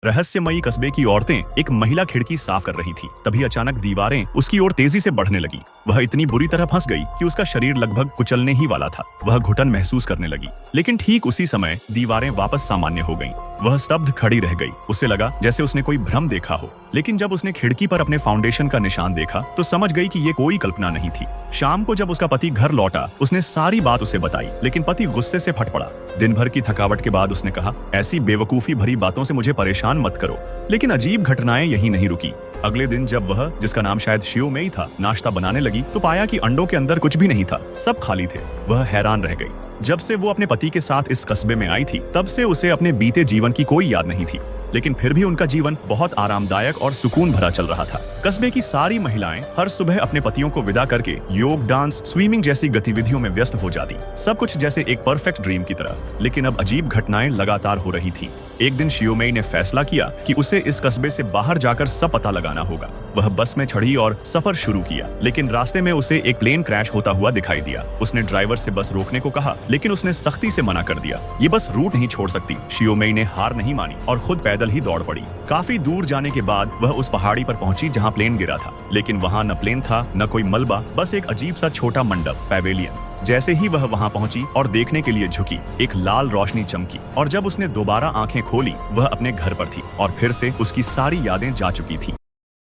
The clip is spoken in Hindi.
रहस्यमयी कस्बे की औरतें एक महिला खिड़की साफ कर रही थी। तभी अचानक दीवारें उसकी ओर तेजी से बढ़ने लगी। वह इतनी बुरी तरह फंस गई कि उसका शरीर लगभग कुचलने ही वाला था। वह घुटन महसूस करने लगी, लेकिन ठीक उसी समय दीवारें वापस सामान्य हो गईं। वह स्तब्ध खड़ी रह गई। उसे लगा जैसे उसने कोई भ्रम देखा हो, लेकिन जब उसने खिड़की पर अपने फाउंडेशन का निशान देखा तो समझ गई कि ये कोई कल्पना नहीं थी। शाम को जब उसका पति घर लौटा, उसने सारी बात उसे बताई, लेकिन पति गुस्से से फट पड़ा। दिन भर की थकावट के बाद उसने कहा, ऐसी बेवकूफी भरी बातों से मुझे परेशान मत करो। लेकिन अजीब घटनाएं यहीं नहीं रुकी। अगले दिन जब वह, जिसका नाम शायद शियोमेई था, नाश्ता बनाने लगी तो पाया कि अंडों के अंदर कुछ भी नहीं था, सब खाली थे। वह हैरान रह गई। जब से वो अपने पति के साथ इस कस्बे में आई थी, तब से उसे अपने बीते जीवन की कोई याद नहीं थी, लेकिन फिर भी उनका जीवन बहुत आरामदायक और सुकून भरा चल रहा था। कस्बे की सारी महिलाएं हर सुबह अपने पतियों को विदा करके योग, डांस, स्विमिंग जैसी गतिविधियों में व्यस्त हो जाती। सब कुछ जैसे एक परफेक्ट ड्रीम की तरह। लेकिन अब अजीब घटनाएं लगातार हो रही थी। एक दिन शियोमेई ने फैसला किया कि उसे इस कस्बे से बाहर जाकर सब पता लगाना होगा। वह बस में चढ़ी और सफर शुरू किया, लेकिन रास्ते में उसे एक प्लेन क्रैश होता हुआ दिखाई दिया। उसने ड्राइवर से बस रोकने को कहा, लेकिन उसने सख्ती से मना कर दिया। ये बस रूट नहीं छोड़ सकती। शियोमेई ने हार नहीं मानी और खुद पैदल ही दौड़ पड़ी। काफी दूर जाने के बाद वह उस पहाड़ी पर पहुंची जहां प्लेन गिरा था, लेकिन वहां न प्लेन था, न कोई मलबा, बस एक अजीब सा छोटा मंडप, पैवेलियन। जैसे ही वह वहां पहुंची और देखने के लिए झुकी, एक लाल रोशनी चमकी, और जब उसने दोबारा आंखें खोली, वह अपने घर पर थी और फिर से उसकी सारी यादें जा चुकी थी।